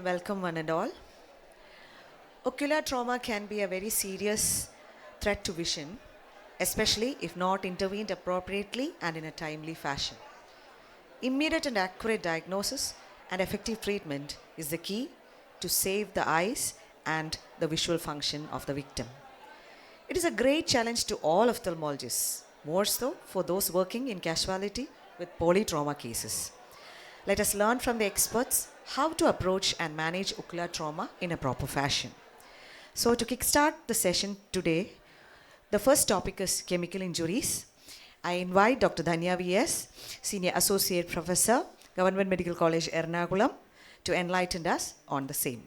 Welcome, one and all. Ocular trauma can be a very serious threat to vision, especially if not intervened appropriately and in a timely fashion. Immediate and accurate diagnosis and effective treatment is the key to save the eyes and the visual function of the victim. It is a great challenge to all ophthalmologists, more so for those working in casualty with polytrauma cases. Let us learn from the experts how to approach and manage ocular trauma in a proper fashion. So, to kickstart the session today, the first topic is chemical injuries. I invite Dr. Dhanya V.S., Senior Associate Professor, Government Medical College, Ernakulam, to enlighten us on the same.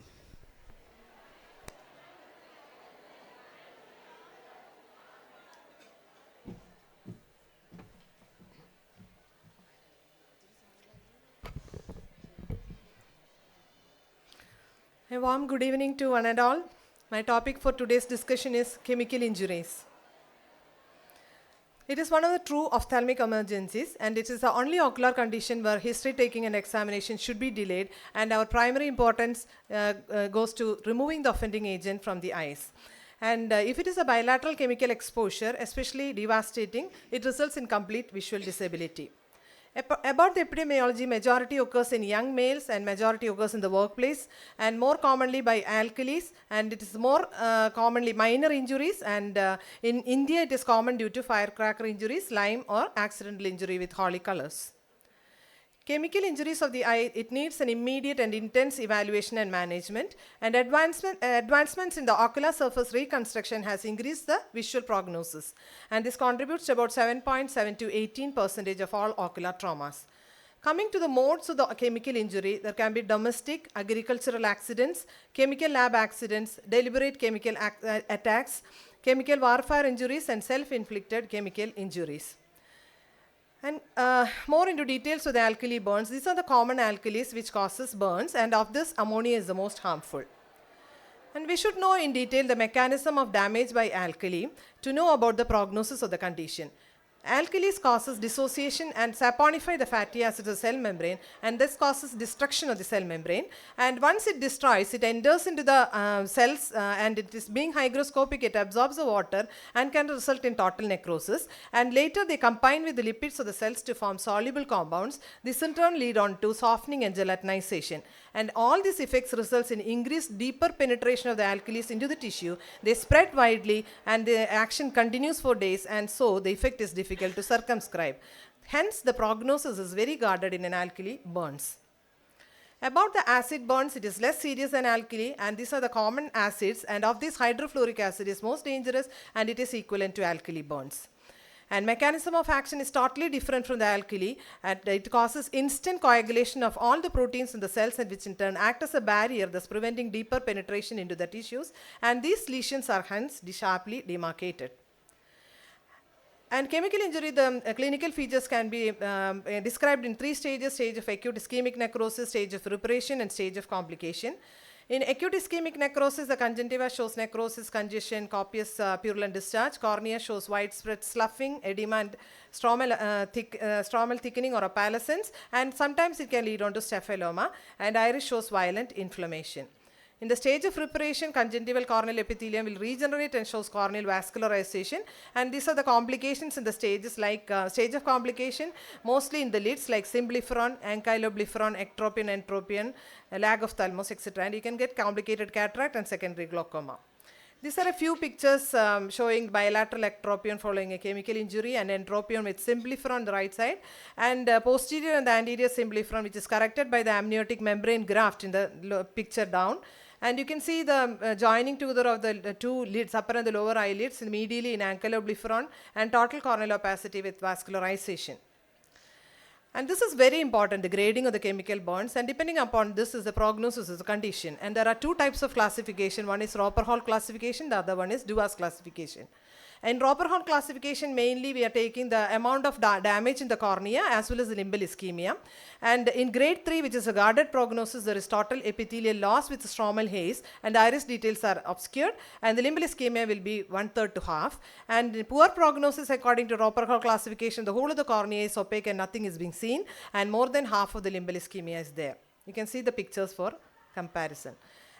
A warm good evening to one and all. My topic for today's discussion is chemical injuries. It is one of the true ophthalmic emergencies, and it is the only ocular condition where history taking and examination should be delayed, and our primary importance goes to removing the offending agent from the eyes. And if it is a bilateral chemical exposure, especially devastating, it results in complete visual disability. About the epidemiology, majority occurs in young males and majority occurs in the workplace, and more commonly by alkalis, and it is more commonly minor injuries, and in India it is common due to firecracker injuries, lime or accidental injury with holy colors. Chemical injuries of the eye, it needs an immediate and intense evaluation and management, and advancements in the ocular surface reconstruction has increased the visual prognosis, and this contributes to about 7.7 to 18% of all ocular traumas. Coming to the modes of the chemical injury, there can be domestic, agricultural accidents, chemical lab accidents, deliberate chemical attacks, chemical warfare injuries, and self-inflicted chemical injuries. And more into details of the alkali burns. These are the common alkalis which causes burns, and of this ammonia is the most harmful. And we should know in detail the mechanism of damage by alkali to know about the prognosis of the condition. Alkalis causes dissociation and saponify the fatty acids of the cell membrane, and this causes destruction of the cell membrane, and once it destroys, it enters into the cells, and it is being hygroscopic, it absorbs the water and can result in total necrosis, and later they combine with the lipids of the cells to form soluble compounds. This in turn lead on to softening and gelatinization, and all these effects results in increased deeper penetration of the alkalis into the tissue. They spread widely and the action continues for days, and so the effect is difficult to circumscribe. Hence, the prognosis is very guarded in an alkali burns. About the acid burns, it is less serious than alkali, and these are the common acids, and of this hydrofluoric acid is most dangerous, and it is equivalent to alkali burns. And mechanism of action is totally different from the alkali, and it causes instant coagulation of all the proteins in the cells, and which in turn act as a barrier, thus preventing deeper penetration into the tissues, and these lesions are hence sharply demarcated. And chemical injury, the clinical features can be described in three stages: stage of acute ischemic necrosis, stage of reparation, and stage of complication. In acute ischemic necrosis, the conjunctiva shows necrosis, congestion, copious purulent discharge. Cornea shows widespread sloughing, edema, and stromal thickening or opalescence, and sometimes it can lead on to staphyloma, and iris shows violent inflammation. In the stage of reparation, conjunctival corneal epithelium will regenerate and shows corneal vascularization, and these are the complications in the stages, like stage of complication mostly in the lids like symblepharon, ankyloblepharon, ectropion, entropion, lag of thalamus, etc., and you can get complicated cataract and secondary glaucoma. These are a few pictures showing bilateral ectropion following a chemical injury, and entropion with symblepharon on the right side, and posterior and the anterior symblepharon, which is corrected by the amniotic membrane graft in the picture down. And you can see the joining together of the two lids, upper and the lower eyelids, medially in ankyloblepharon, and total corneal opacity with vascularization. And this is very important, the grading of the chemical burns, and depending upon this is the prognosis of the condition. And there are two types of classification. One is Roper Hall classification, the other one is Duas classification. In Roper Hall classification, mainly we are taking the amount of damage in the cornea as well as the limbal ischemia. And in grade 3, which is a guarded prognosis, there is total epithelial loss with stromal haze, and the iris details are obscured, and the limbal ischemia will be 1/3 to half. And in poor prognosis, according to Roper Hall classification, the whole of the cornea is opaque and nothing is being seen, and more than half of the limbal ischemia is there. You can see the pictures for comparison.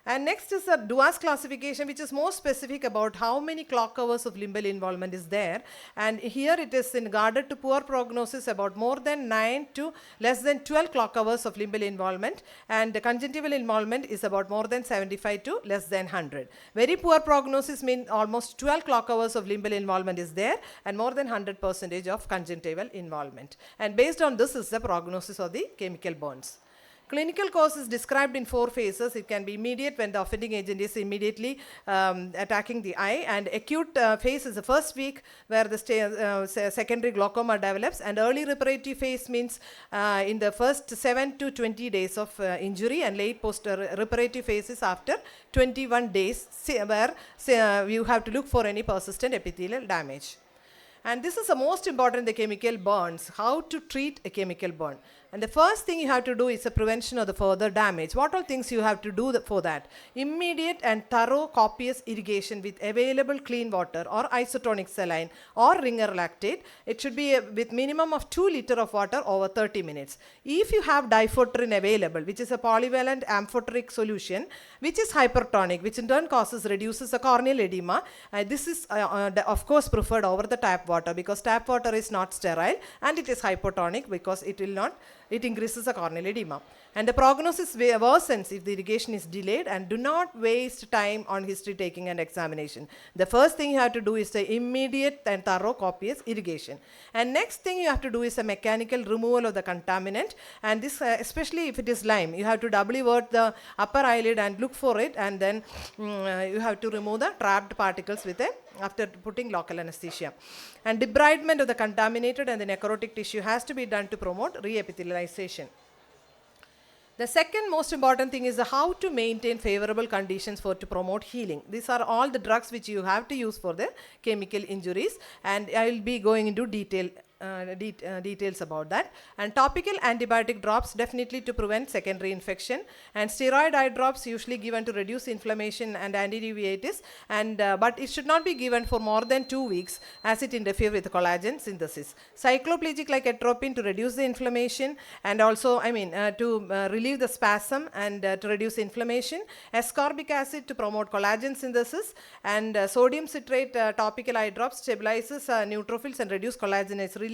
And next is the DUAS classification, which is more specific about how many clock hours of limbal involvement is there. And here it is in guarded to poor prognosis about more than 9 to less than 12 clock hours of limbal involvement. And the conjunctival involvement is about more than 75 to less than 100. Very poor prognosis means almost 12 clock hours of limbal involvement is there and more than 100% of conjunctival involvement. And based on this is the prognosis of the chemical bonds. Clinical cause is described in 4 phases. It can be immediate when the offending agent is immediately attacking the eye, and acute phase is the first week where the secondary glaucoma develops, and early reparative phase means in the first 7 to 20 days of injury, and late post reparative phase is after 21 days where you have to look for any persistent epithelial damage. And this is the most important, the chemical burns, how to treat a chemical burn. And the first thing you have to do is the prevention of the further damage. What all things you have to do for that? Immediate and thorough copious irrigation with available clean water or isotonic saline or ringer lactate. It should be with minimum of 2 liters of water over 30 minutes. If you have diphoterin available, which is a polyvalent amphoteric solution, which is hypertonic, which in turn reduces the corneal edema, this is of course preferred over the tap water, because tap water is not sterile and it is hypotonic because it increases the corneal edema. And the prognosis worsens if the irrigation is delayed, and do not waste time on history taking and examination. The first thing you have to do is the immediate and thorough copious irrigation. And next thing you have to do is a mechanical removal of the contaminant, and this especially if it is Lyme, you have to doubly wert the upper eyelid and look for it, and then you have to remove the trapped particles after putting local anesthesia. And debridement of the contaminated and the necrotic tissue has to be done to promote reepithelialization. The second most important thing is how to maintain favorable conditions to promote healing. These are all the drugs which you have to use for the chemical injuries, and I will be going into details about that. And topical antibiotic drops definitely to prevent secondary infection, and steroid eye drops usually given to reduce inflammation and anti-uveitis, and but it should not be given for more than 2 weeks as it interferes with collagen synthesis. Cycloplegic like atropine to reduce the inflammation, and also to relieve the spasm and to reduce inflammation. Ascorbic acid to promote collagen synthesis, and sodium citrate topical eye drops stabilizes neutrophils and reduce collagenase release.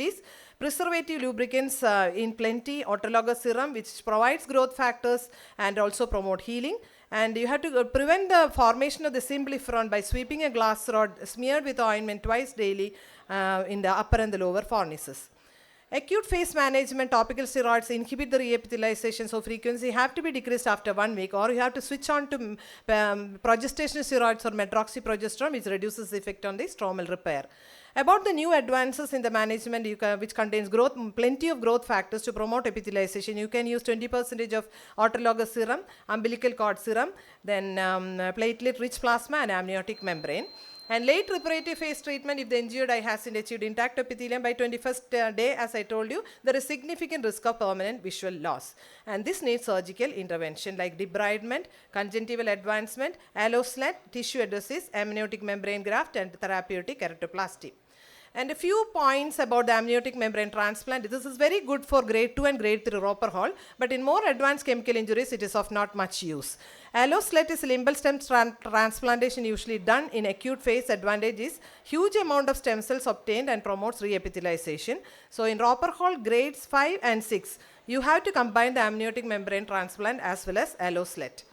Preservative lubricants in plenty, autologous serum which provides growth factors and also promote healing. And you have to prevent the formation of the symblepharon by sweeping a glass rod smeared with ointment twice daily in the upper and the lower fornices. Acute phase management, topical steroids inhibit the reepithelialization, so frequency have to be decreased after 1 week, or you have to switch on to progestational steroids or medroxyprogesterone, which reduces the effect on the stromal repair. About the new advances in the management, which contains plenty of growth factors to promote epithelialization, you can use 20% of autologous serum, umbilical cord serum, then platelet-rich plasma and amniotic membrane. And late reparative phase treatment, if the injured eye hasn't achieved intact epithelium by 21st day, as I told you, there is significant risk of permanent visual loss. And this needs surgical intervention like debridement, conjunctival advancement, alloslat, tissue adhesives, amniotic membrane graft, and therapeutic keratoplasty. And a few points about the amniotic membrane transplant. This is very good for grade 2 and grade 3 Roper Hall, but in more advanced chemical injuries, it is of not much use. Alloslat is limbal stem transplantation usually done in acute phase. Advantage is huge amount of stem cells obtained and promotes reepithelialization. So in Roper Hall grades 5 and 6, you have to combine the amniotic membrane transplant as well as alloslat.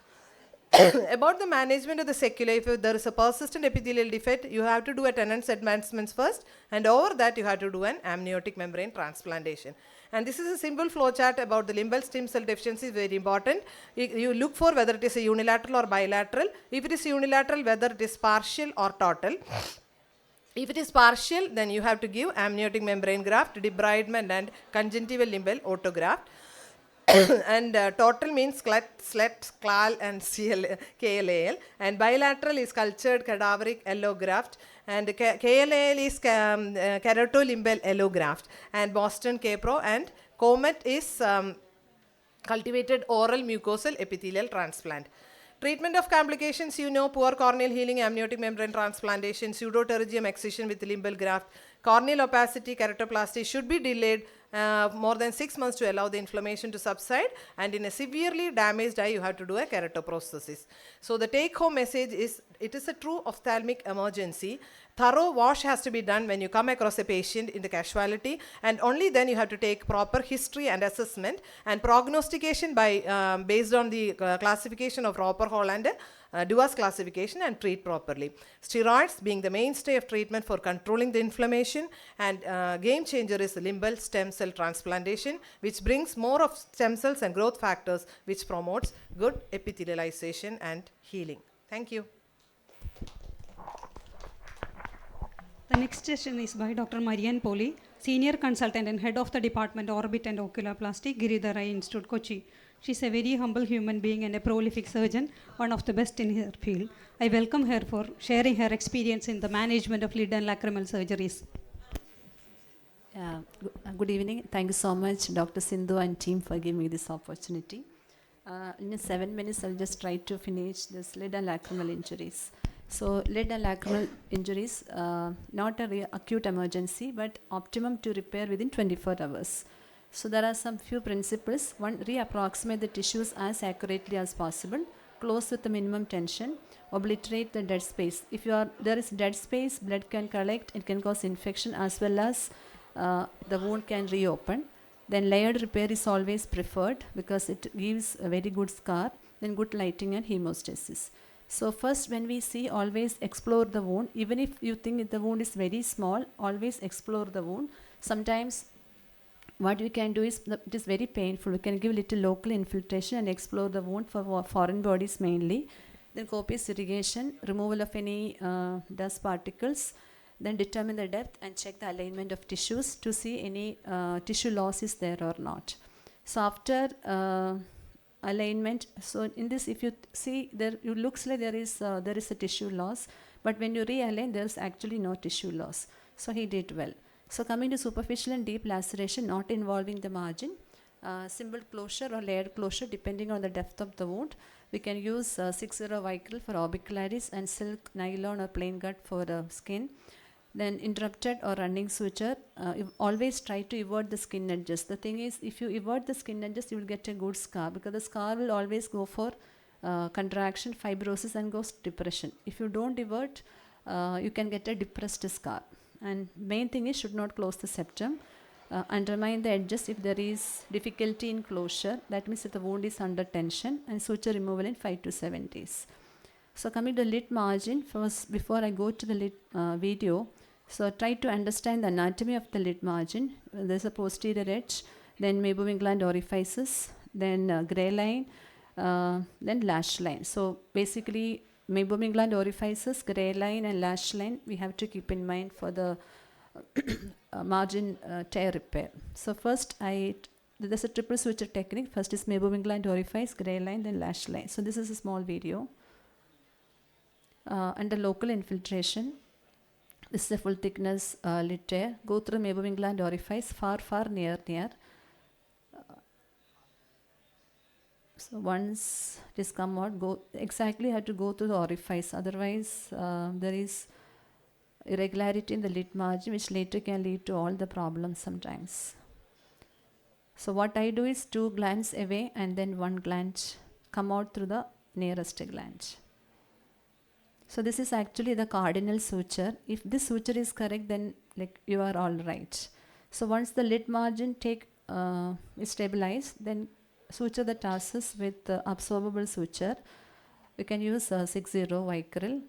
About the management of the sequelae, if there is a persistent epithelial defect, you have to do a Tennant's advancements first, and over that you have to do an amniotic membrane transplantation. And this is a simple flow chart about the limbal stem cell deficiency, very important. You look for whether it is a unilateral or bilateral. If it is unilateral, whether it is partial or total. If it is partial, then you have to give amniotic membrane graft, debridement, and conjunctival limbal autograft. And total means slet, CLAL, and KLAL. And bilateral is cultured cadaveric allograft. And KLAL is keratolimbal allograft. And Boston K-Pro and Comet is cultivated oral mucosal epithelial transplant. Treatment of complications, poor corneal healing, amniotic membrane transplantation, pseudopterygium excision with limbal graft, corneal opacity, keratoplasty should be delayed more than 6 months to allow the inflammation to subside, and in a severely damaged eye you have to do a keratoprosthesis. So the take home message is, it is a true ophthalmic emergency. Thorough wash has to be done when you come across a patient in the casualty, and only then you have to take proper history and assessment, and prognostication by based on the classification of Roper Holland, Duas classification, and treat properly. Steroids being the mainstay of treatment for controlling the inflammation, and game changer is limbal stem cell transplantation, which brings more of stem cells and growth factors, which promotes good epithelialization and healing. Thank you. The next session is by Dr. Marian Poli, Senior Consultant and Head of the Department Orbit and Oculoplasty, Giridhar Eye Institute, Kochi. She is a very humble human being and a prolific surgeon, one of the best in her field. I welcome her for sharing her experience in the management of lid and lacrimal surgeries. Good evening. Thank you so much, Dr. Sindhu and team, for giving me this opportunity. In 7 minutes, I'll just try to finish this lid and lacrimal injuries. So, lid and lacrimal injuries, not a acute emergency, but optimum to repair within 24 hours. So, there are some few principles. One, reapproximate the tissues as accurately as possible, close with the minimum tension, obliterate the dead space. If there is dead space, blood can collect, it can cause infection, as well as the wound can reopen. Then layered repair is always preferred because it gives a very good scar. Then good lighting and hemostasis. So first, when we see, always explore the wound. Even if you think the wound is very small, always explore the wound. Sometimes what we can do is, it is very painful. We can give little local infiltration and explore the wound for foreign bodies mainly. Then copious irrigation, removal of any dust particles. Then determine the depth and check the alignment of tissues to see any tissue loss is there or not. So after alignment, so in this, if you see, there it looks like there is a tissue loss, but when you realign, there is actually no tissue loss. So he did well. So coming to superficial and deep laceration not involving the margin, simple closure or layered closure depending on the depth of the wound. We can use 6-0 vicryl for orbicularis and silk, nylon or plain gut for skin. Then interrupted or running suture, always try to evert the skin edges. The thing is, if you evert the skin edges, you will get a good scar, because the scar will always go for contraction, fibrosis, and goes depression. If you don't evert, you can get a depressed scar. And main thing is, should not close the septum. Undermine the edges if there is difficulty in closure. That means that the wound is under tension, and suture removal in 5 to 7 days. So coming to the lid margin, first before I go to the lid video, so try to understand the anatomy of the lid margin. There's a posterior edge, then meibomian gland orifices, then gray line, then lash line. So basically, meibomian gland orifices, gray line, and lash line we have to keep in mind for the margin tear repair. So first, there's a triple suture technique. First is meibomian gland orifice, gray line, then lash line. So this is a small video. Under local infiltration, this is a full thickness lid tear. Go through meibomian gland orifice, far, near. So once it is come out, have to go to the orifice. Otherwise, there is irregularity in the lid margin, which later can lead to all the problems sometimes. So what I do is 2 glands away and then 1 gland come out through the nearest gland. So this is actually the cardinal suture. If this suture is correct, then you are all right. So once the lid margin is stabilized, then suture the tarsus with absorbable suture. We can use 6-0 vicryl,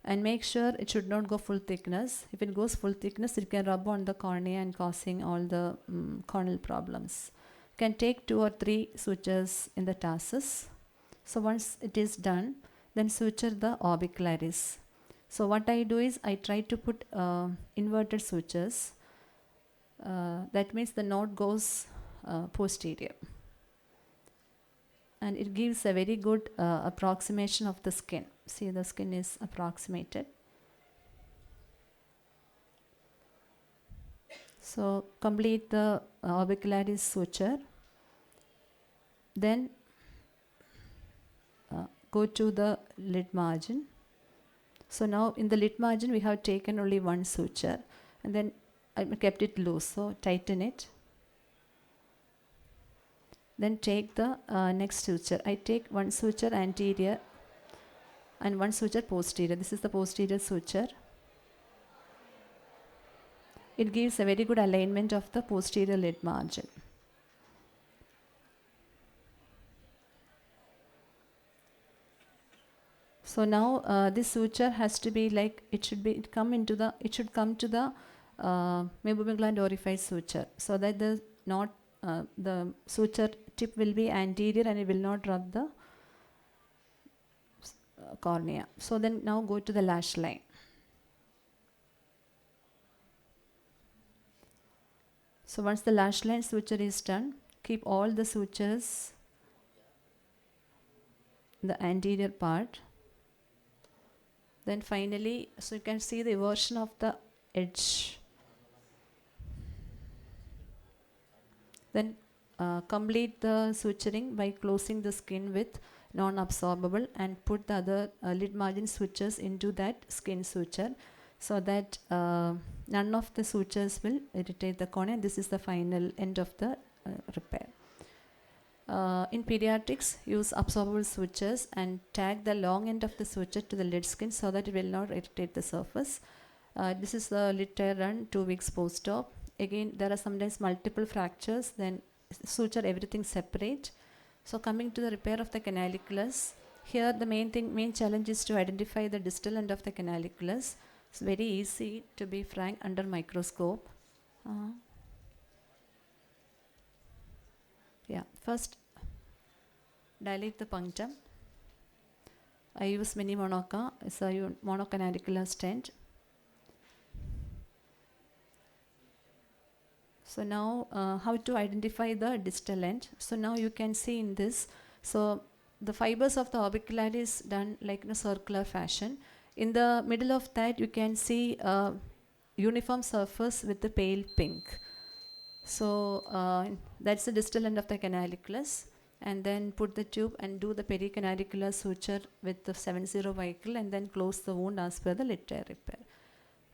and make sure it should not go full thickness. If it goes full thickness, it can rub on the cornea and causing all the corneal problems. You can take 2 or 3 sutures in the tarsus. So once it is done, then suture the orbicularis. So what I do is, I try to put inverted sutures. That means the knot goes posterior. And it gives a very good approximation of the skin. See, the skin is approximated. So complete the orbicularis suture. Then go to the lid margin. So now in the lid margin we have taken only 1 suture, and then I kept it loose, so tighten it. Then take the next suture. I take one suture anterior and one suture posterior. This is the posterior suture. It gives a very good alignment of the posterior lid margin. So now this suture has to be like, it should come to the meibomian gland orifice suture, so that the suture tip will be anterior and it will not rub the cornea. So then now go to the lash line. So once the lash line suture is done, keep all the sutures in the anterior part. Then finally, so you can see the eversion of the edge. Then complete the suturing by closing the skin with non-absorbable and put the other lid margin sutures into that skin suture, so that none of the sutures will irritate the cornea. This is the final end of the repair. In pediatrics, use absorbable sutures and tag the long end of the suture to the lid skin so that it will not irritate the surface. This is the lid tear run 2 weeks post-op. Again, there are sometimes multiple fractures, then suture everything separate. So coming to the repair of the canaliculus, here the main challenge is to identify the distal end of the canaliculus. It's very easy, to be frank, under microscope. First dilate the punctum. I use mini monoca, it's a monocanalicular stent. So now how to identify the distal end. So now you can see in this, so the fibers of the orbicula is done like in a circular fashion. In the middle of that you can see a uniform surface with the pale pink. So that's the distal end of the canaliculus, and then put the tube and do the pericanalicular suture with the 70 Vicryl and then close the wound as per the lid tear repair.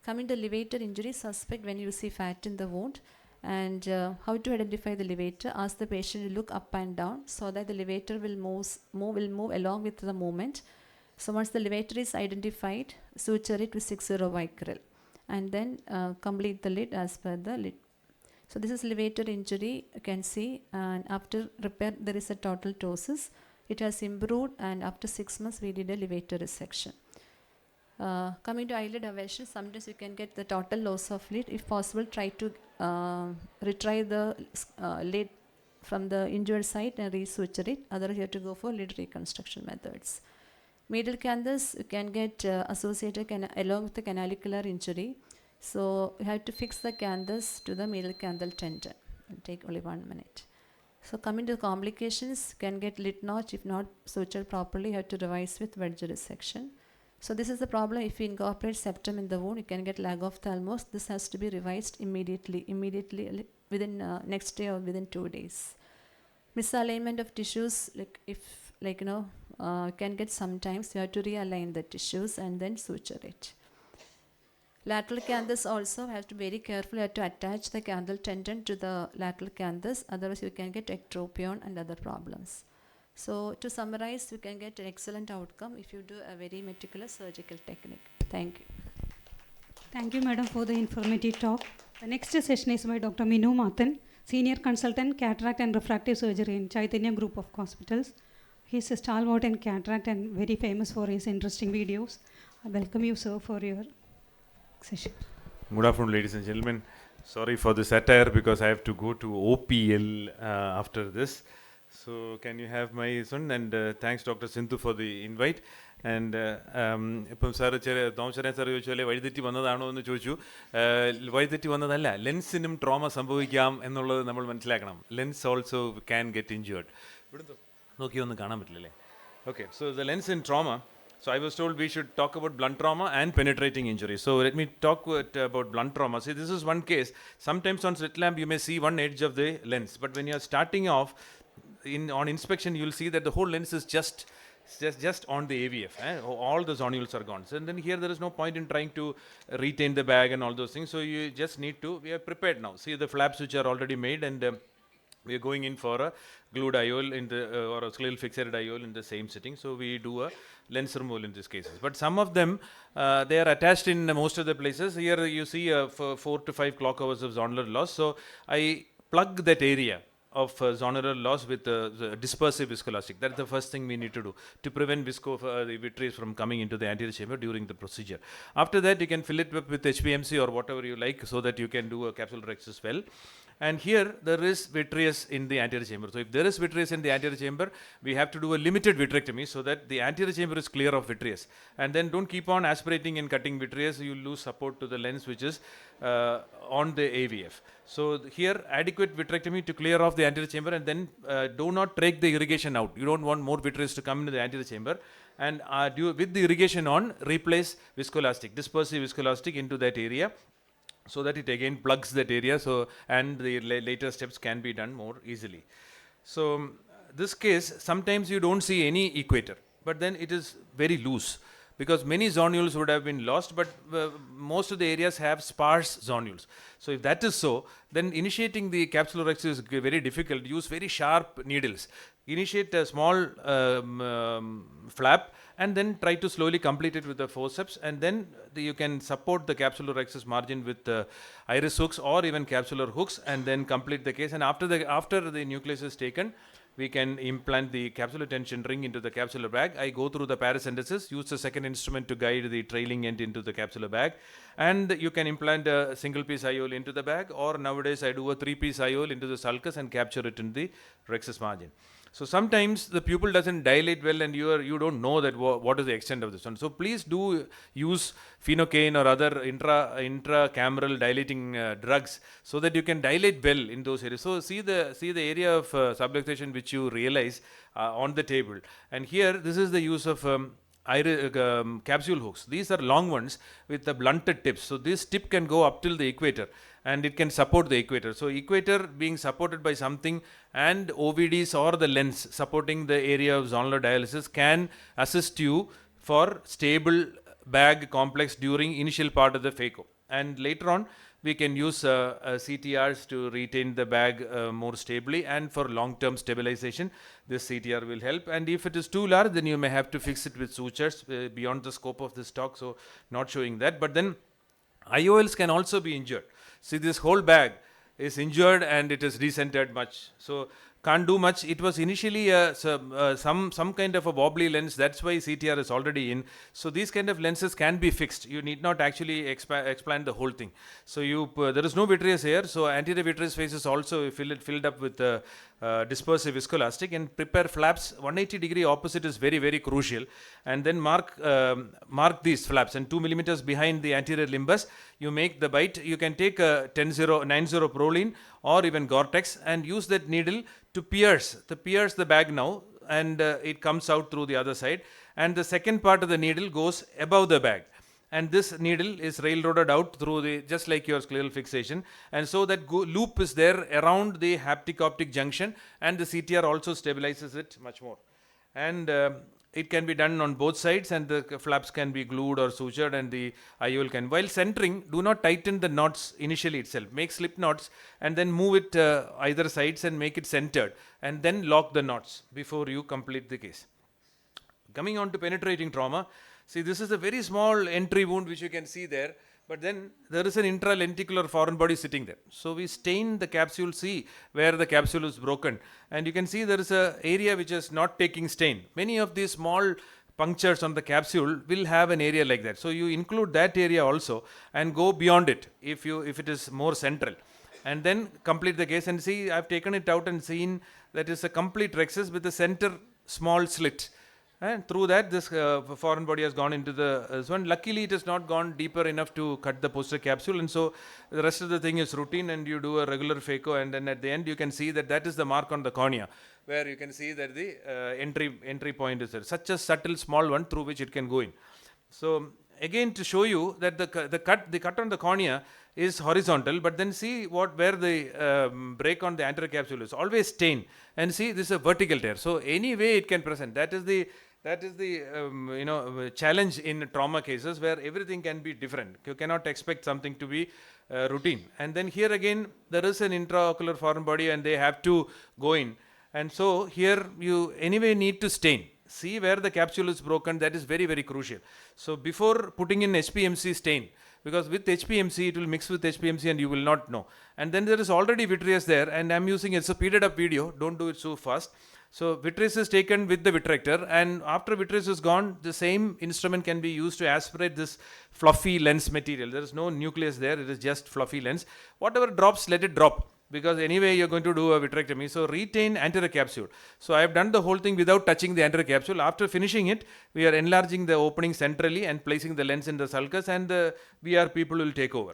Coming to levator injury, suspect when you see fat in the wound. And how to identify the levator? Ask the patient to look up and down so that the levator will move along with the movement. So once the levator is identified, suture it with 60 Vicryl and then complete the lid as per the lid. So this is levator injury, you can see, and after repair there is a total ptosis. It has improved, and after 6 months we did a levator resection. Coming to eyelid avulsion, sometimes you can get the total loss of lid. If possible, try to retrieve the lid from the injured site and resuture it. Otherwise, you have to go for lid reconstruction methods. Medial canthus, you can get associated along with the canalicular injury. So you have to fix the canthus to the medial canthal tendon. It'll take only 1 minute. So coming to complications, you can get lid notch. If not sutured properly, you have to revise with wedge resection. So this is the problem. If you incorporate septum in the wound, you can get lag of thalmos. This has to be revised immediately within next day or within 2 days. Misalignment of tissues, you can get sometimes. You have to realign the tissues and then suture it. Lateral canthus also have to be very careful. You have to attach the canthal tendon to the lateral canthus. Otherwise, you can get ectropion and other problems. So to summarize, you can get an excellent outcome if you do a very meticulous surgical technique. Thank you. Thank you, madam, for the informative talk. The next session is by Dr. Minu Mathan, Senior Consultant, Cataract and Refractive Surgery in Chaitanya Group of Hospitals. He is a stalwart in cataract and very famous for his interesting videos. I welcome you, sir, for your session. Good afternoon, ladies and gentlemen. Sorry for the satire because I have to go to OPL after this. So can you have my son? And thanks Dr. Sindhu for the invite. And ഇപ്പം sir തോമസരൻ sir ചോദിച്ചാൽ വഴിതെറ്റി വന്നതാണോ എന്ന് ചോദിച്ചു. വഴിതെറ്റി വന്നതല്ല, ലെൻസിനും trauma സംഭവിക്കാം എന്നുള്ളത് നമ്മൾ മനസ്സിലാക്കണം. Lens also can get injured. ഇവിടെ നോക്കിയൊന്നും കാണാൻ പറ്റില്ലല്ലേ? Okay, so the lens in trauma. So I was told we should talk about blunt trauma and penetrating injury. So let me talk about blunt trauma. See, this is one case. Sometimes on slit lamp you may see one edge of the lens, but when you are starting off, on inspection you will see that the whole lens is just on the AVF. All the zonules are gone. So and then here there is no point in trying to retain the bag and all those things. So you just need to, we are prepared now. See, the flaps which are already made, and we are going in for a glued IOL in the or a scleral fixated IOL in the same sitting. So we do a lens removal in these cases. But some of them they are attached in most of the places. Here you see 4 to 5 clock hours of zonular loss. So I plug that area of zonular loss with the dispersive viscoelastic. That's the first thing we need to do to prevent the vitreous from coming into the anterior chamber during the procedure. After that, you can fill it up with HPMC or whatever you like, so that you can do a capsulorhexis well. And here there is vitreous in the anterior chamber. So if there is vitreous in the anterior chamber, we have to do a limited vitrectomy so that the anterior chamber is clear of vitreous. And then don't keep on aspirating and cutting vitreous. You lose support to the lens which is on the AVF. So here adequate vitrectomy to clear off the anterior chamber, and then do not take the irrigation out. You don't want more vitreous to come into the anterior chamber. And with the irrigation on, replace viscoelastic, dispersive viscoelastic into that area, so that it again plugs that area, so and the later steps can be done more easily. So this case, sometimes you don't see any equator, but then it is very loose, because many zonules would have been lost, but most of the areas have sparse zonules. So if that is so, then initiating the capsulorhexis is very difficult. Use very sharp needles. Initiate a small flap, and then try to slowly complete it with the forceps, and then you can support the capsulorhexis margin with iris hooks or even capsular hooks, and then complete the case. And after the nucleus is taken, we can implant the capsular tension ring into the capsular bag. I go through the paracentesis, use the second instrument to guide the trailing end into the capsular bag, and you can implant a single piece IOL into the bag, or nowadays I do a 3-piece IOL into the sulcus and capture it in the rhexis margin. So sometimes the pupil doesn't dilate well, and you don't know that what is the extent of this one. So please do use phenocaine or other intracameral dilating drugs, so that you can dilate well in those areas. So see the area of subluxation which you realize on the table. And here this is the use of capsule hooks. These are long ones with the blunted tips. So this tip can go up till the equator, and it can support the equator. So equator being supported by something, and OVDs or the lens supporting the area of zonular dialysis can assist you for stable bag complex during initial part of the phaco. And later on, we can use CTRs to retain the bag more stably, and for long-term stabilization, this CTR will help. And if it is too large, then you may have to fix it with sutures beyond the scope of this talk, so not showing that. But then IOLs can also be injured. See, this whole bag is injured and it is decentered much. So can't do much. It was initially some kind of a wobbly lens. That's why CTR is already in. So these kind of lenses can be fixed. You need not actually explant the whole thing. So there is no vitreous here. So anterior vitreous face is also filled up with dispersive viscoelastic, and prepare flaps. 180-degree opposite is very, very crucial. And then mark these flaps, and 2 millimeters behind the anterior limbus, you make the bite. You can take a 90 Prolene or even Gore-Tex and use that needle to pierce the bag now, and it comes out through the other side, and the second part of the needle goes above the bag, and this needle is railroaded out through just like your scleral fixation, and so that loop is there around the haptic optic junction, and the CTR also stabilizes it much more. And it can be done on both sides, and the flaps can be glued or sutured, and the IOL can. While centering, do not tighten the knots initially itself. Make slip knots and then move it either sides and make it centered, and then lock the knots before you complete the case. Coming on to penetrating trauma, see, this is a very small entry wound which you can see there, but then there is an intralenticular foreign body sitting there. So we stain the capsule, see where the capsule is broken, and you can see there is an area which is not taking stain. Many of these small punctures on the capsule will have an area like that. So you include that area also and go beyond it if it is more central, and then complete the case. And see, I've taken it out and seen that is a complete rhexis with a center small slit. And through that, this foreign body has gone into the one. Luckily, it has not gone deeper enough to cut the posterior capsule, and so the rest of the thing is routine, and you do a regular phaco, and then at the end you can see that is the mark on the cornea, where you can see that the entry point is there. Such a subtle small one through which it can go in. So again, to show you that the cut on the cornea is horizontal, but then see where the break on the anterior capsule is always stained, and see this is a vertical tear. So any way it can present. That is the challenge in trauma cases, where everything can be different. You cannot expect something to be routine. And then here again, there is an intraocular foreign body and they have to go in. And so here you anyway need to stain. See where the capsule is broken, that is very, very crucial. So before putting in HPMC, stain, because with HPMC it will mix with HPMC and you will not know. And then there is already vitreous there, and I'm using it's a speeded up video, don't do it so fast. So vitreous is taken with the vitrector, and after vitreous is gone, the same instrument can be used to aspirate this fluffy lens material. There is no nucleus there, it is just fluffy lens. Whatever drops, let it drop, because anyway you're going to do a vitrectomy. So retain anterior capsule. So I have done the whole thing without touching the anterior capsule. After finishing it, we are enlarging the opening centrally and placing the lens in the sulcus, and the VR people will take over.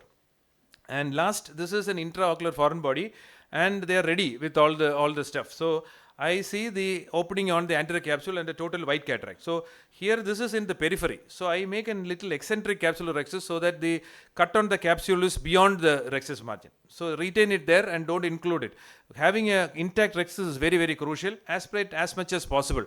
And last, this is an intraocular foreign body, and they are ready with all the stuff. So I see the opening on the anterior capsule and the total white cataract. So here this is in the periphery. So I make a little eccentric capsular rhexis so that the cut on the capsule is beyond the rhexis margin. So retain it there and don't include it. Having a intact rhexis is very, very crucial. Aspirate as much as possible.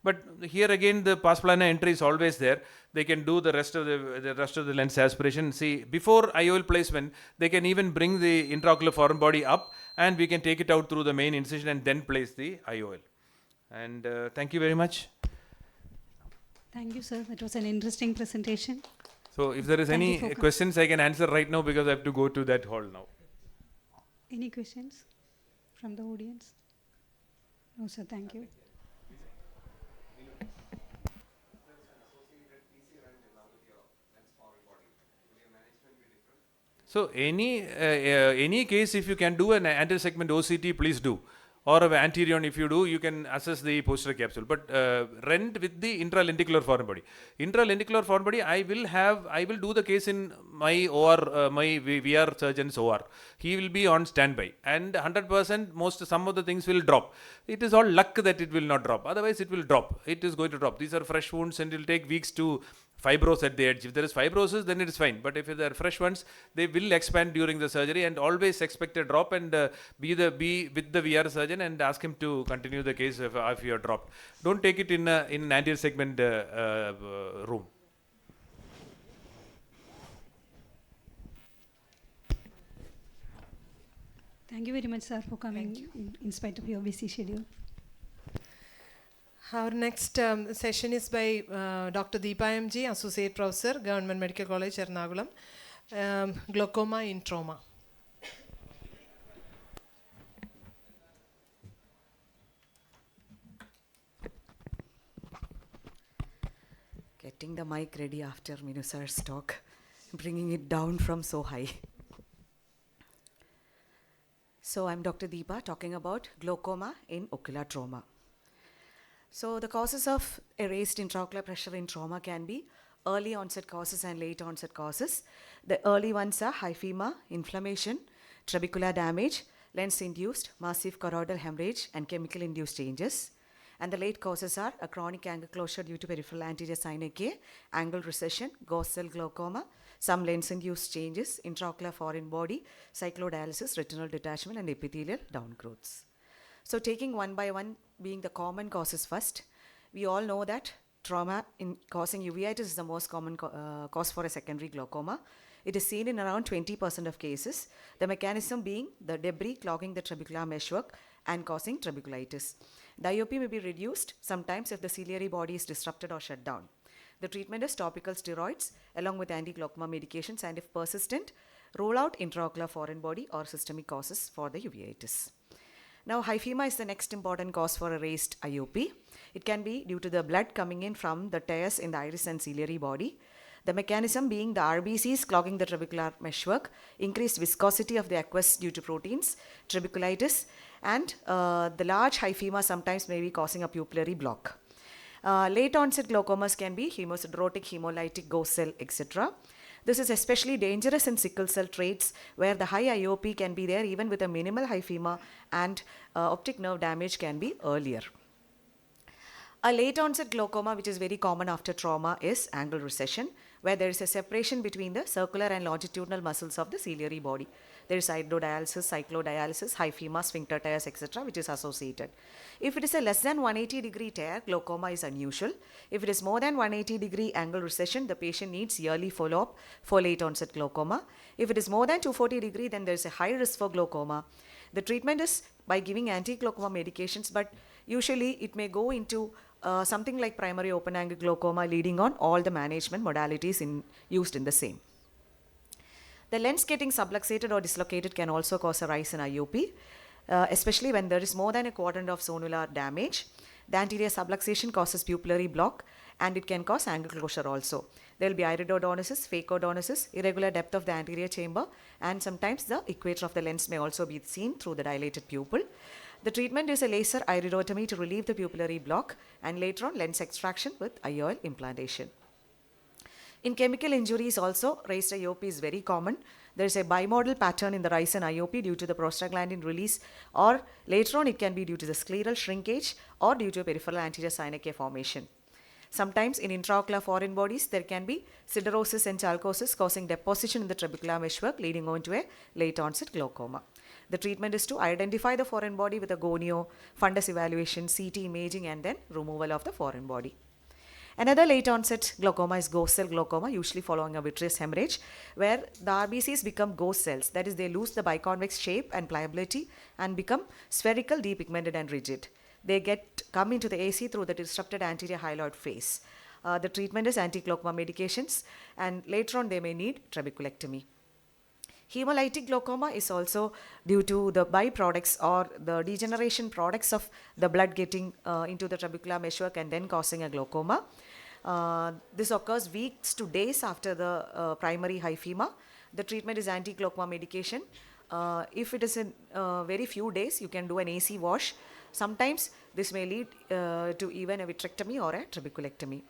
But here again, the pars plana entry is always there. They can do the rest of the lens aspiration. See, before IOL placement, they can even bring the intraocular foreign body up, and we can take it out through the main incision and then place the IOL. And thank you very much. Thank you, sir. That was an interesting presentation. So if there is Thank you any for questions, I can answer right now because I have to go to that hall now. Any questions from the audience? No, sir. Thank you. So any case, if you can do an anterior segment OCT, please do. Or an anterior, if you do, you can assess the posterior capsule. But rent with the intralenticular foreign body. Intralenticular foreign body, I will do the case in my OR, my VR surgeon's OR. He will be on standby, and 100% some of the things will drop. It is all luck that it will not drop. Otherwise, it will drop. It is going to drop. These are fresh wounds, and it will take weeks to fibros at the edge. If there is fibrosis, then it is fine. But if there are fresh ones, they will expand during the surgery, and always expect a drop, and be with the VR surgeon and ask him to continue the case if you are dropped. Don't take it in an anterior segment room. Thank you very much, sir, for coming in spite of your busy schedule. Our next session is by Dr. Deepa M.G., Associate Professor, Government Medical College, Ernakulam, glaucoma in trauma. Getting the mic ready after Minu sir's talk, bringing it down from so high. So I'm Dr. Deepa talking about glaucoma in ocular trauma. So the causes of raised intraocular pressure in trauma can be early onset causes and late onset causes. The early ones are hyphema, inflammation, trabecular damage, lens-induced massive choroidal hemorrhage, and chemical-induced changes. And the late causes are a chronic angle closure due to peripheral anterior synec A, angle recession, ghost cell glaucoma, some lens-induced changes, intraocular foreign body, cyclodialysis, retinal detachment, and epithelial downgrowths. So taking one by one, being the common causes first, we all know that trauma in causing uveitis is the most common cause for a secondary glaucoma. It is seen in around 20% of cases, the mechanism being the debris clogging the trabecular meshwork and causing trabeculitis. The IOP may be reduced sometimes if the ciliary body is disrupted or shut down. The treatment is topical steroids along with anti-glaucoma medications, and if persistent, rule out intraocular foreign body or systemic causes for the uveitis. Now, hyphema is the next important cause for a raised IOP. It can be due to the blood coming in from the tears in the iris and ciliary body. The mechanism being the RBCs clogging the trabecular meshwork, increased viscosity of the aqueous due to proteins, trabeculitis, and the large hyphema sometimes may be causing a pupillary block. Late onset glaucomas can be hemosiderotic, hemolytic, ghost cell, etc. This is especially dangerous in sickle cell traits where the high IOP can be there even with a minimal hyphema, and optic nerve damage can be earlier. A late onset glaucoma, which is very common after trauma, is angle recession, where there is a separation between the circular and longitudinal muscles of the ciliary body. There is hydrodialysis, cyclodialysis, hyphema, sphincter tears, etc., which is associated. If it is a less than 180-degree tear, glaucoma is unusual. If it is more than 180-degree angle recession, the patient needs yearly follow-up for late onset glaucoma. If it is more than 240-degree, then there is a high risk for glaucoma. The treatment is by giving anti-glaucoma medications, but usually it may go into something like primary open-angle glaucoma, leading on all the management modalities used in the same. The lens getting subluxated or dislocated can also cause a rise in IOP, especially when there is more than a quadrant of zonular damage. The anterior subluxation causes pupillary block, and it can cause angle closure also. There will be iridodonosis, phacodonosis, irregular depth of the anterior chamber, and sometimes the equator of the lens may also be seen through the dilated pupil. The treatment is a laser iridotomy to relieve the pupillary block, and later on lens extraction with IOL implantation. In chemical injuries also, raised IOP is very common. There is a bimodal pattern in the rise in IOP due to the prostaglandin release, or later on it can be due to the scleral shrinkage or due to peripheral anterior synechiae formation. Sometimes in intraocular foreign bodies, there can be siderosis and chalcosis causing deposition in the trabecular meshwork, leading on to a late onset glaucoma. The treatment is to identify the foreign body with a gonio, fundus evaluation, CT imaging, and then removal of the foreign body. Another late onset glaucoma is ghost cell glaucoma, usually following a vitreous hemorrhage, where the RBCs become ghost cells, that is, they lose the biconvex shape and pliability and become spherical, depigmented, and rigid. They come into the AC through the disrupted anterior hyaloid phase. The treatment is anti-glaucoma medications, and later on they may need trabeculectomy. Hemolytic glaucoma is also due to the byproducts or the degeneration products of the blood getting into the trabecular meshwork and then causing a glaucoma. This occurs weeks to days after the primary hyphema. The treatment is anti-glaucoma medication. If it is in very few days, you can do an AC wash. Sometimes this may lead to even a vitrectomy or a trabeculectomy.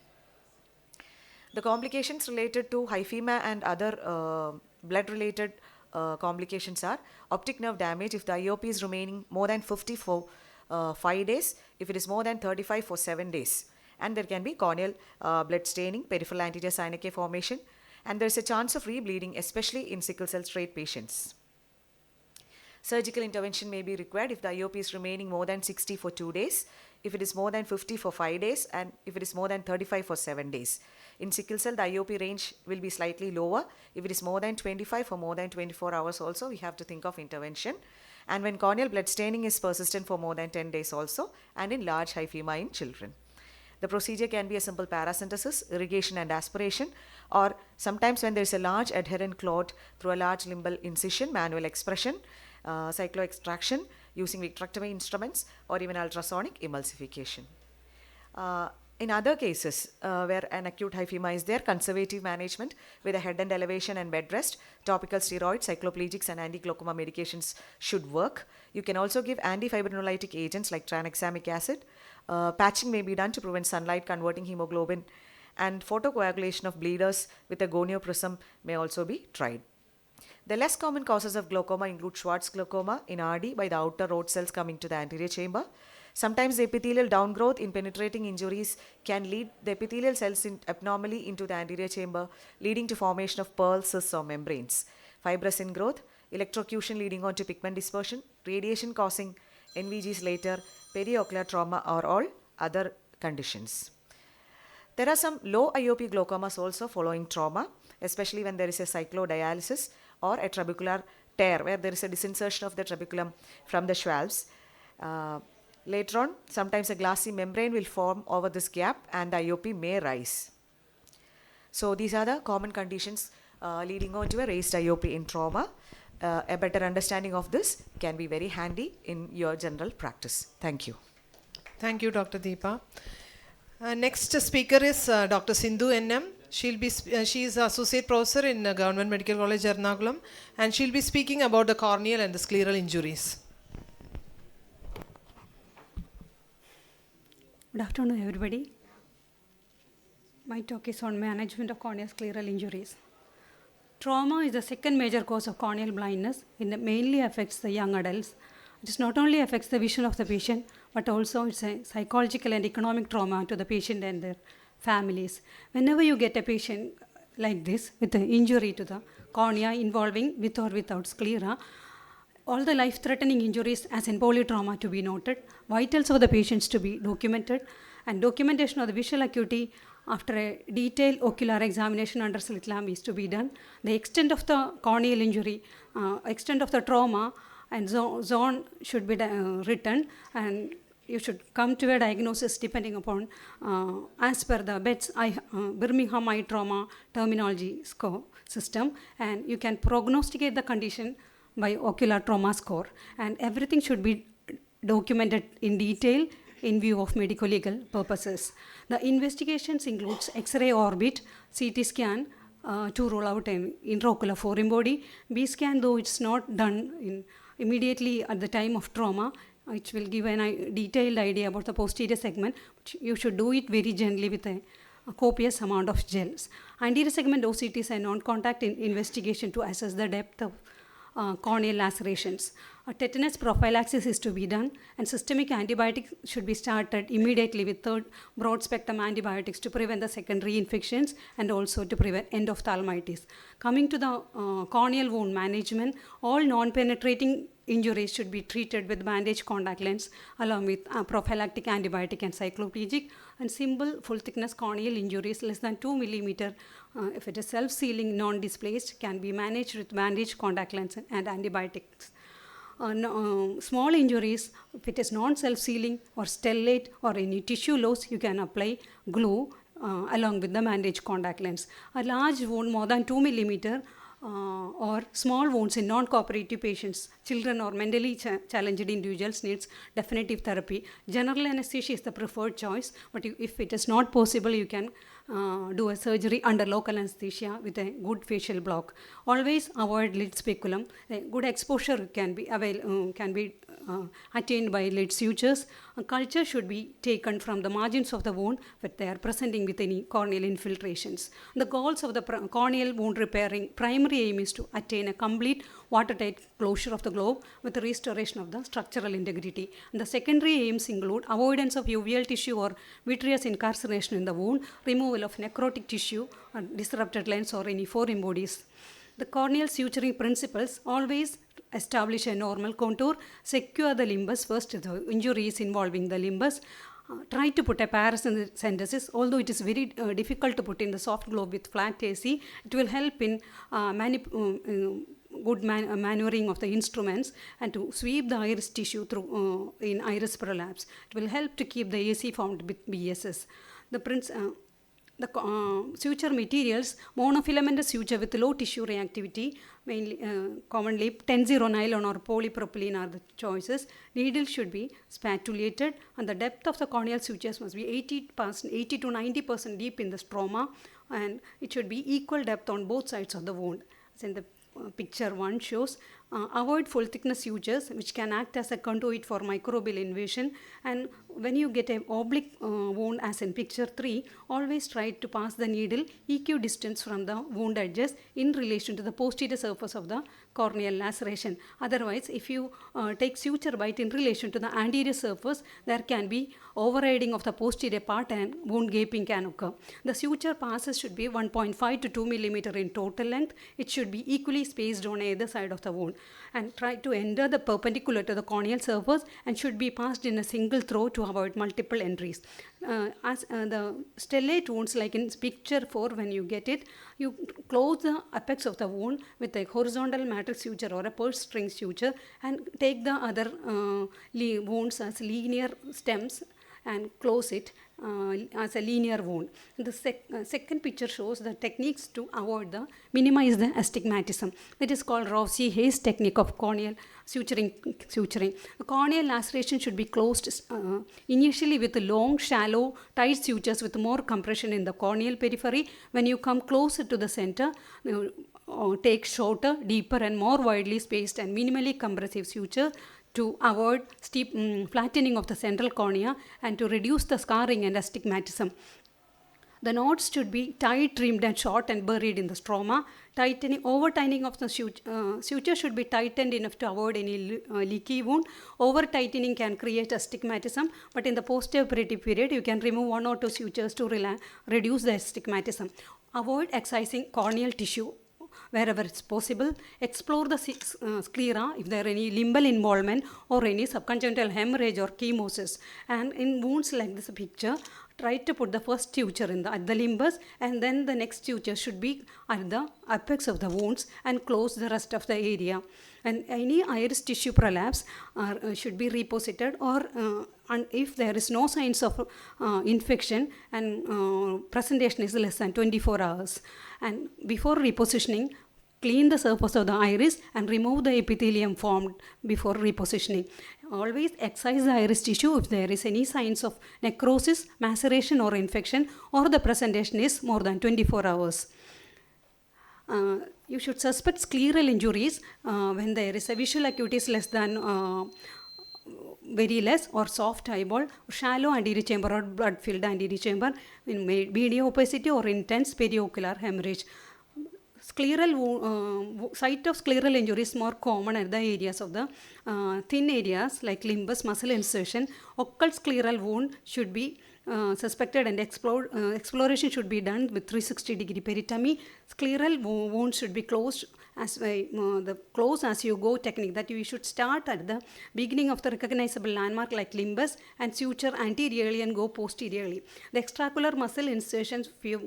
The complications related to hyphema and other blood-related complications are optic nerve damage if the IOP is remaining more than 50 for 5 days, if it is more than 35 for 7 days. And there can be corneal blood staining, peripheral anterior synechiae formation, and there is a chance of rebleeding, especially in sickle cell trait patients. Surgical intervention may be required if the IOP is remaining more than 60 for 2 days, if it is more than 50 for 5 days, and if it is more than 35 for 7 days. In sickle cell, the IOP range will be slightly lower. If it is more than 25 for more than 24 hours also, we have to think of intervention. And when corneal blood staining is persistent for more than 10 days also, and in large hyphema in children. The procedure can be a simple paracentesis, irrigation and aspiration, or sometimes when there is a large adherent clot through a large limbal incision, manual expression, cycloextraction using vitrectomy instruments, or even ultrasonic emulsification. In other cases where an acute hyphema is there, conservative management with a head and elevation and bed rest, topical steroids, cycloplegics, and anti-glaucoma medications should work. You can also give antifibrinolytic agents like tranexamic acid. Patching may be done to prevent sunlight converting hemoglobin, and photocoagulation of bleeders with a gonioprism may also be tried. The less common causes of glaucoma include Schwartz glaucoma in RD by the outer rod cells coming to the anterior chamber. Sometimes the epithelial downgrowth in penetrating injuries can lead the epithelial cells abnormally into the anterior chamber, leading to formation of pearl cysts or membranes. Fibrous ingrowth, electrocution leading on to pigment dispersion, radiation causing NVGs later, periocular trauma, or all other conditions. There are some low IOP glaucomas also following trauma, especially when there is a cyclodialysis or a trabecular tear where there is a disinsertion of the trabeculum from the valves. Later on, sometimes a glassy membrane will form over this gap and the IOP may rise. So these are the common conditions leading on to a raised IOP in trauma. A better understanding of this can be very handy in your general practice. Thank you. Thank you, Dr. Deepa. Next speaker is Dr. Sindhu N.M. She is Associate Professor in Government Medical College, Ernakulam, and she'll be speaking about the corneal and the scleral injuries. Good afternoon, everybody. My talk is on management of corneal scleral injuries. Trauma is the second major cause of corneal blindness. It mainly affects the young adults. It not only affects the vision of the patient, but also it's a psychological and economic trauma to the patient and their families. Whenever you get a patient like this with an injury to the cornea involving with or without sclera, all the life-threatening injuries as in polytrauma to be noted, vitals of the patients to be documented, and documentation of the visual acuity after a detailed ocular examination under slit lamp is to be done. The extent of the corneal injury, extent of the trauma and zone should be written, and you should come to a diagnosis depending upon as per the Birmingham eye trauma terminology score system, and you can prognosticate the condition by ocular trauma score, and everything should be documented in detail in view of medical legal purposes. The investigations includes X-ray orbit, CT scan to rule out an intraocular foreign body, B scan though it's not done immediately at the time of trauma, which will give a detailed idea about the posterior segment. You should do it very gently with a copious amount of gels. Anterior segment OCT is a non-contact investigation to assess the depth of corneal lacerations. A tetanus prophylaxis is to be done, and systemic antibiotics should be started immediately with third broad spectrum antibiotics to prevent the secondary infections and also to prevent endophthalmitis. Coming to the corneal wound management, all non-penetrating injuries should be treated with bandage contact lens along with prophylactic antibiotic and cycloplegic, and simple full thickness corneal injuries less than 2 millimeter, if it is self-sealing non-displaced, can be managed with bandage contact lens and antibiotics. Small injuries, if it is non-self-sealing or stellate or any tissue loss, you can apply glue along with the bandage contact lens. A large wound more than 2 millimeter or small wounds in non-cooperative patients, children or mentally challenged individuals needs definitive therapy. General anesthesia is the preferred choice, but if it is not possible, you can do a surgery under local anesthesia with a good facial block. Always avoid lid speculum. A good exposure can be attained by lid sutures. A culture should be taken from the margins of the wound if they are presenting with any corneal infiltrations. The goals of the corneal wound repairing primary aim is to attain a complete watertight closure of the globe with the restoration of the structural integrity. And the secondary aims include avoidance of uveal tissue or vitreous incarceration in the wound, removal of necrotic tissue, or disrupted lens or any foreign bodies. The corneal suturing principles always establish a normal contour, secure the limbus first, the injuries involving the limbus. Try to put a paracentesis, although it is very difficult to put in the soft globe with flat AC. It will help in good maneuvering of the instruments and to sweep the iris tissue through in iris prolapse. It will help to keep the AC formed with BSS. The suture materials, monofilamentous suture with low tissue reactivity, mainly commonly 10-0 nylon or polypropylene are the choices. Needle should be spatulated, and the depth of the corneal sutures must be 80 to 90% deep in the stroma, and it should be equal depth on both sides of the wound. As in the picture 1 shows, avoid full thickness sutures which can act as a conduit for microbial invasion, and when you get an oblique wound as in picture 3, always try to pass the needle equidistant from the wound edges in relation to the posterior surface of the corneal laceration. Otherwise, if you take suture bite in relation to the anterior surface, there can be overriding of the posterior part and wound gaping can occur. The suture passes should be 1.5 to 2 millimeter in total length. It should be equally spaced on either side of the wound, and try to enter the perpendicular to the corneal surface and should be passed in a single throw to avoid multiple entries. As the stellate wounds, like in picture 4, when you get it, you close the apex of the wound with a horizontal matrix suture or a purse string suture and take the other wounds as linear stems and close it as a linear wound. The second picture shows the techniques to avoid minimize the astigmatism. It is called Rossi-Hayes technique of corneal suturing. The corneal laceration should be closed initially with long, shallow, tight sutures with more compression in the corneal periphery. When you come closer to the center, take shorter, deeper and more widely spaced and minimally compressive suture to avoid steep flattening of the central cornea and to reduce the scarring and astigmatism. The knots should be tight, trimmed, and short and buried in the stroma. Over-tightening of the suture should be tightened enough to avoid any leaky wound. Over-tightening can create astigmatism, but in the post-operative period, you can remove 1 or 2 sutures to reduce the astigmatism. Avoid excising corneal tissue wherever it's possible. Explore the sclera if there are any limbal involvement or any subconjunctival hemorrhage or chemosis. And in wounds like this picture, try to put the first suture at the limbus, and then the next suture should be at the apex of the wounds and close the rest of the area. And any iris tissue prolapse should be reposited, or and if there is no signs of infection and presentation is less than 24 hours. And before repositioning, clean the surface of the iris and remove the epithelium formed before repositioning. Always excise the iris tissue if there is any signs of necrosis, maceration or infection, or the presentation is more than 24 hours. You should suspect scleral injuries when there is a visual acuity is less than very less, or soft eyeball, shallow anterior chamber or blood-filled anterior chamber, in medial opacity or intense periocular hemorrhage. Site of scleral injury is more common at the areas of the thin areas like limbus, muscle insertion. Occult scleral wound should be suspected, and exploration should be done with 360-degree peritomy. Scleral wound should be closed as the close as you go technique, that you should start at the beginning of the recognizable landmark like limbus and suture anteriorly and go posteriorly. The extraocular muscle insertions, if your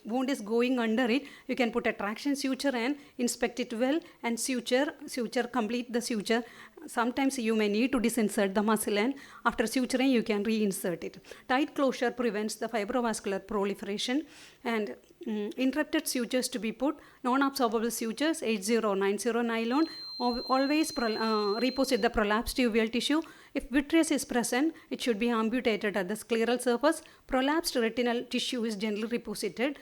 wound is going under it, you can put a traction suture and inspect it well, and complete the suture. Sometimes you may need to disinsert the muscle, and after suturing you can reinsert it. Tight closure prevents the fibrovascular proliferation, and interrupted sutures to be put. Non-absorbable sutures, 80 or 90 nylon. Always reposit the prolapsed uveal tissue. If vitreous is present, it should be amputated at the scleral surface. Prolapsed retinal tissue is generally reposited.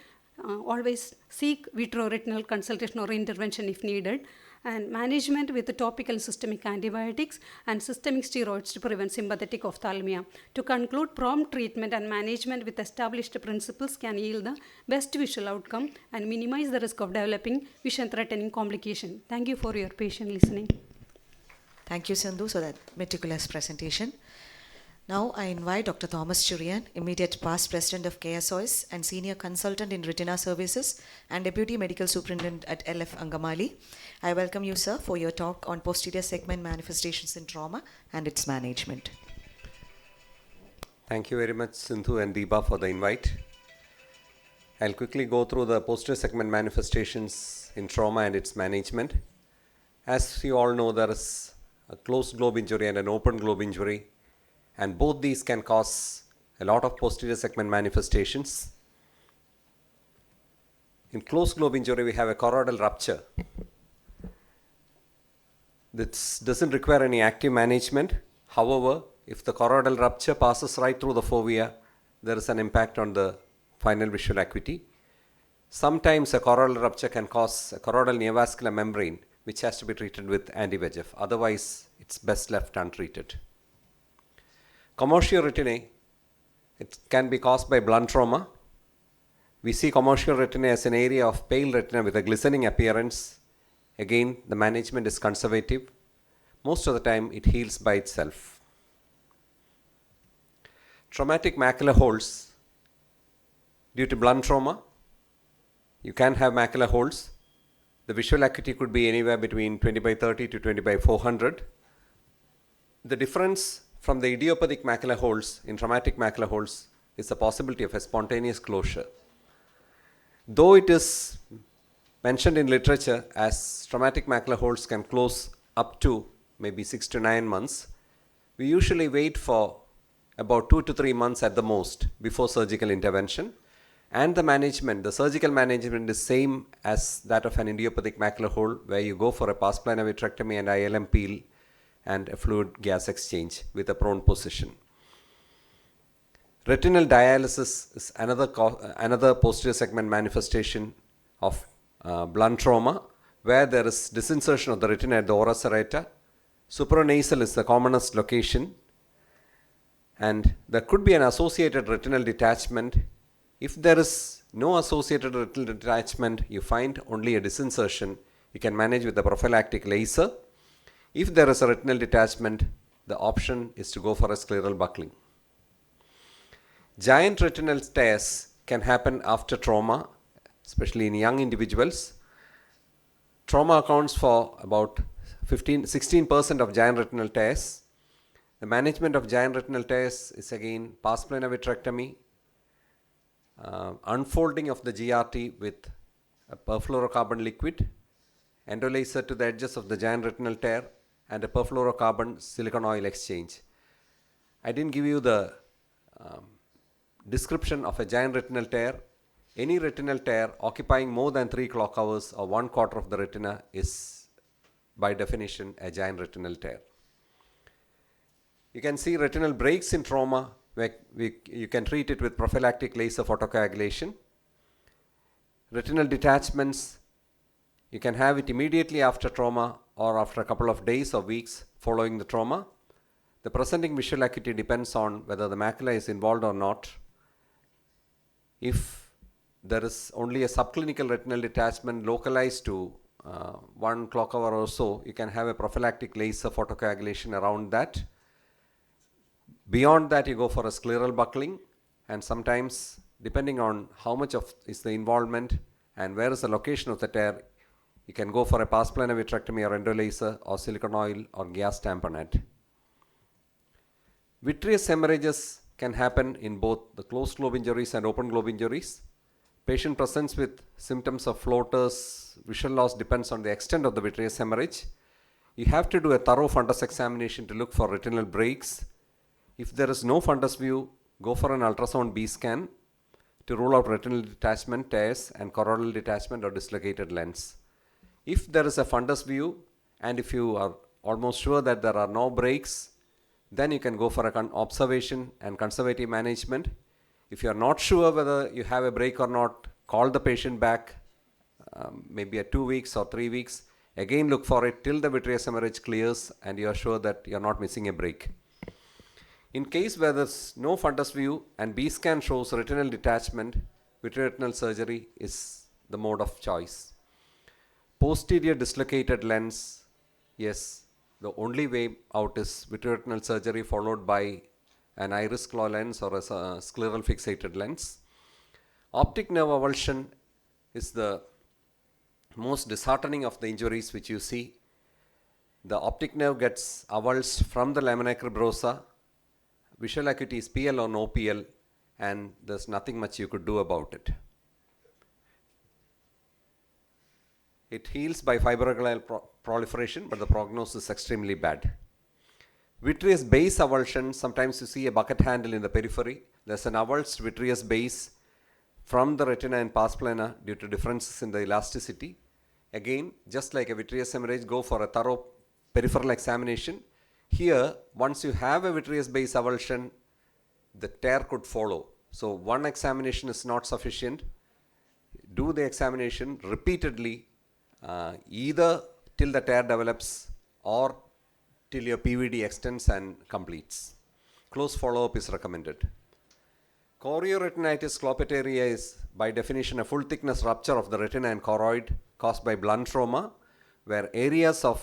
Always seek vitreoretinal consultation or intervention if needed. And management with the topical systemic antibiotics and systemic steroids to prevent sympathetic ophthalmia. To conclude, prompt treatment and management with established principles can yield the best visual outcome and minimize the risk of developing vision-threatening complication. Thank you for your patient listening. Thank you, Sindhu, for that meticulous presentation. Now I invite Dr. Thomas Churian, immediate past president of Ksos and senior consultant in retina services and deputy medical superintendent at LF Angamali. I welcome you, sir, for your talk on posterior segment manifestations in trauma and its management. Thank you very much, Sindhu and Deepa, for the invite. I'll quickly go through the posterior segment manifestations in trauma and its management. As you all know, there is a closed globe injury and an open globe injury, and both these can cause a lot of posterior segment manifestations. In closed globe injury, we have a choroidal rupture. This doesn't require any active management. However, if the choroidal rupture passes right through the fovea, there is an impact on the final visual acuity. Sometimes a choroidal rupture can cause a choroidal neovascular membrane, which has to be treated with anti-VEGF. Otherwise, it's best left untreated. Commercial retinae, it can be caused by blunt trauma. We see commercial retinae as an area of pale retina with a glistening appearance. Again, the management is conservative. Most of the time, it heals by itself. Traumatic macular holes. Due to blunt trauma, you can have macular holes. The visual acuity could be anywhere between 20/30 to 20/400. The difference from the idiopathic macular holes in traumatic macular holes is the possibility of a spontaneous closure. Though it is mentioned in literature as traumatic macular holes can close up to maybe 6 to 9 months, we usually wait for about 2 to 3 months at the most before surgical intervention. And the management, the surgical management is same as that of an idiopathic macular hole, where you go for a pars plana vitrectomy and ILM peel and a fluid gas exchange with a prone position. Retinal dialysis is another posterior segment manifestation of blunt trauma, where there is disinsertion of the retina at the ora serrata. Supranasal is the commonest location, and there could be an associated retinal detachment If there is no associated retinal detachment, you find only a disinsertion, you can manage with a prophylactic laser. If there is a retinal detachment, the option is to go for a scleral buckling. Giant retinal tears can happen after trauma, especially in young individuals. Trauma accounts for about 16% of giant retinal tears. The management of giant retinal tears is again pars plana vitrectomy, unfolding of the GRT with a perfluorocarbon liquid, endolaser to the edges of the giant retinal tear, and a perfluorocarbon silicone oil exchange. I didn't give you the description of a giant retinal tear. Any retinal tear occupying more than 3 clock hours or 1/4 of the retina is by definition a giant retinal tear. You can see retinal breaks in trauma where you can treat it with prophylactic laser photocoagulation. Retinal detachments, you can have it immediately after trauma or after a couple of days or weeks following the trauma. The presenting visual acuity depends on whether the macula is involved or not. If there is only a subclinical retinal detachment localized to 1 clock hour or so, you can have a prophylactic laser photocoagulation around that. Beyond that, you go for a scleral buckling, and sometimes, depending on how much of is the involvement and where is the location of the tear, you can go for a pars plana vitrectomy or endolaser or silicone oil or gas tamponade. Vitreous hemorrhages can happen in both the closed globe injuries and open globe injuries. Patient presents with symptoms of floaters, visual loss depends on the extent of the vitreous hemorrhage. You have to do a thorough fundus examination to look for retinal breaks. If there is no fundus view, go for an ultrasound B scan to rule out retinal detachment, tears, and choroidal detachment or dislocated lens. If there is a fundus view and if you are almost sure that there are no breaks, then you can go for an observation and conservative management. If you are not sure whether you have a break or not, call the patient back maybe at 2 weeks or 3 weeks. Again look for it till the vitreous hemorrhage clears and you are sure that you are not missing a break. In case where there is no fundus view and B scan shows retinal detachment, vitreoretinal surgery is the mode of choice. Posterior dislocated lens, yes, the only way out is vitreoretinal surgery followed by an iris claw lens or a scleral fixated lens. Optic nerve avulsion is the most disheartening of the injuries which you see. The optic nerve gets avulsed from the lamina cribrosa. Visual acuity is PL or no PL, and there's nothing much you could do about it. It heals by fibroglal proliferation, but the prognosis is extremely bad. Vitreous base avulsion, sometimes you see a bucket handle in the periphery. There's an avulsed vitreous base from the retina and pars plana due to differences in the elasticity. Again, just like a vitreous hemorrhage, go for a thorough peripheral examination. Here, once you have a vitreous base avulsion, the tear could follow. So one examination is not sufficient. Do the examination repeatedly, either till the tear develops or till your PVD extends and completes. Close follow-up is recommended. Chorioretinitis clopataria is by definition a full thickness rupture of the retina and choroid caused by blunt trauma, where areas of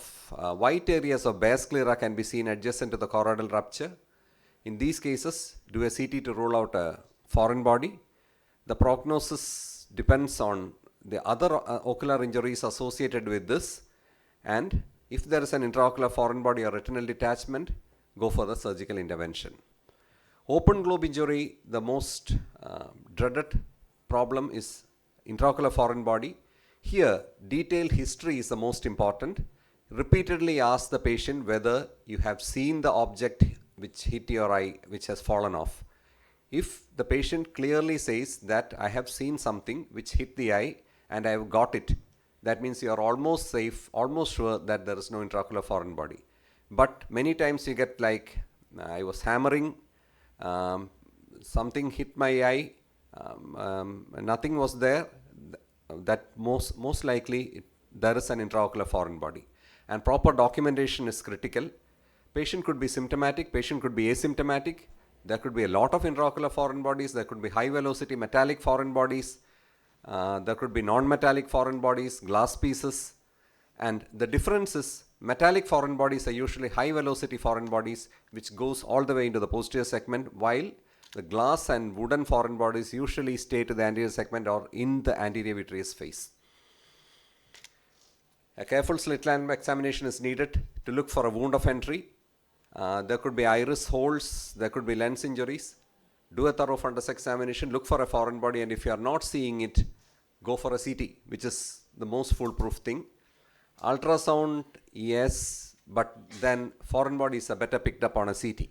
white areas of bare sclera can be seen adjacent to the choroidal rupture. In these cases, do a CT to rule out a foreign body. The prognosis depends on the other ocular injuries associated with this, and if there is an intraocular foreign body or retinal detachment, go for the surgical intervention. Open globe injury, the most dreaded problem is intraocular foreign body. Here, detailed history is the most important. Repeatedly ask the patient whether you have seen the object which hit your eye, which has fallen off. If the patient clearly says that I have seen something which hit the eye and I have got it, that means you are almost safe, almost sure that there is no intraocular foreign body. But many times you get like, I was hammering, something hit my eye, nothing was there, that most likely there is an intraocular foreign body. And proper documentation is critical. Patient could be symptomatic, patient could be asymptomatic. There could be a lot of intraocular foreign bodies, there could be high velocity metallic foreign bodies, there could be non-metallic foreign bodies, glass pieces, and the difference is metallic foreign bodies are usually high velocity foreign bodies which goes all the way into the posterior segment, while the glass and wooden foreign bodies usually stay to the anterior segment or in the anterior vitreous face. A careful slit lamp examination is needed to look for a wound of entry. There could be iris holes, there could be lens injuries. Do a thorough fundus examination, look for a foreign body, and if you are not seeing it, go for a CT, which is the most foolproof thing. Ultrasound, yes, but then foreign bodies are better picked up on a CT.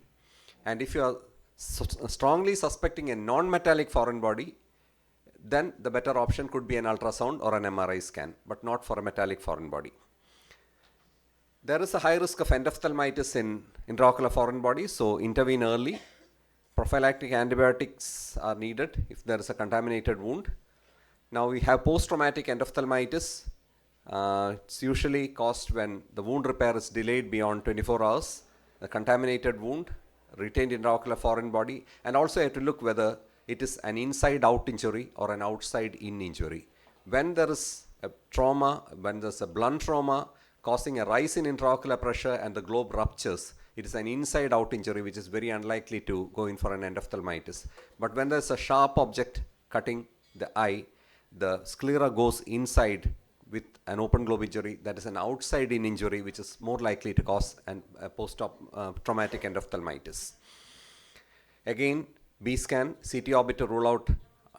And if you are strongly suspecting a non-metallic foreign body, then the better option could be an ultrasound or an MRI scan, but not for a metallic foreign body. There is a high risk of endophthalmitis in intraocular foreign bodies, so intervene early. Prophylactic antibiotics are needed if there is a contaminated wound. Now we have post-traumatic endophthalmitis. It's usually caused when the wound repair is delayed beyond 24 hours, a contaminated wound, retained intraocular foreign body, and also you have to look whether it is an inside-out injury or an outside-in injury. When there is a trauma, when there is a blunt trauma causing a rise in intraocular pressure and the globe ruptures, it is an inside-out injury which is very unlikely to go in for an endophthalmitis. But when there is a sharp object cutting the eye, the sclera goes inside with an open globe injury, that is an outside-in injury which is more likely to cause a post-traumatic endophthalmitis. Again, B-scan, CT orbit to rule out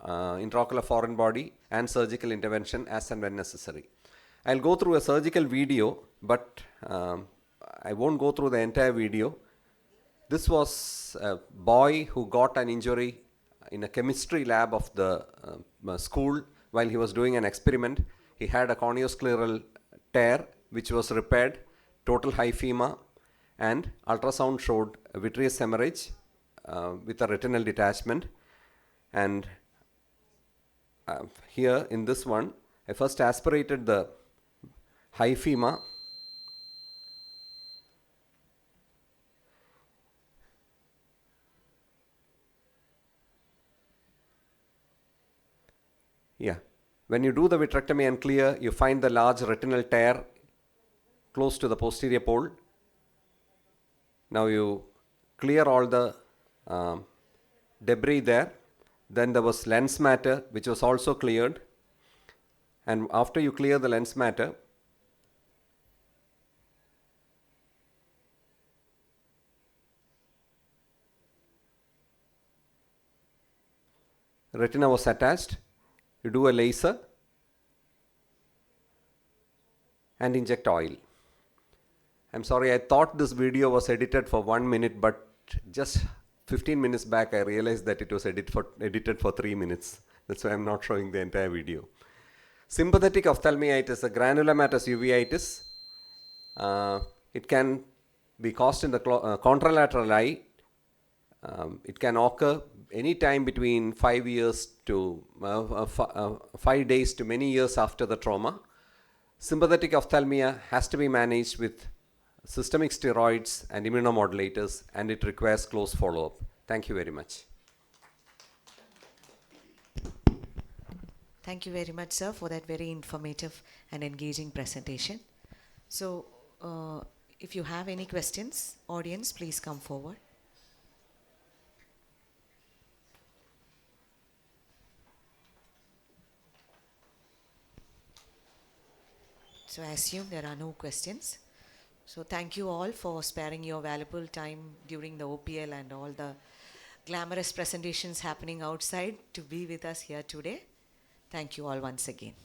intraocular foreign body, and surgical intervention as and when necessary. I'll go through a surgical video, but I won't go through the entire video. This was a boy who got an injury in a chemistry lab of the school while he was doing an experiment. He had a corneoscleral tear which was repaired, total hyphema, and ultrasound showed a vitreous hemorrhage with a retinal detachment. And here in this one, I first aspirated the hyphema. Yeah. When you do the vitrectomy and clear, you find the large retinal tear close to the posterior pole. Now you clear all the debris there. Then there was lens matter which was also cleared. And after you clear the lens matter, retina was attached. You do a laser and inject oil. I'm sorry, I thought this video was edited for 1 minute, but just 15 minutes back I realized that it was edited for 3 minutes. That's why I'm not showing the entire video. Sympathetic ophthalmitis, a granulomatous uveitis. It can be caused in the contralateral eye. It can occur any time between 5 years to 5 days to many years after the trauma. Sympathetic ophthalmia has to be managed with systemic steroids and immunomodulators, and it requires close follow-up. Thank you very much. Thank you very much, sir, for that very informative and engaging presentation. So, if you have any questions, audience, please come forward. So I assume there are no questions. So thank you all for sparing your valuable time during the OPL and all the glamorous presentations happening outside to be with us here today. Thank you all once again.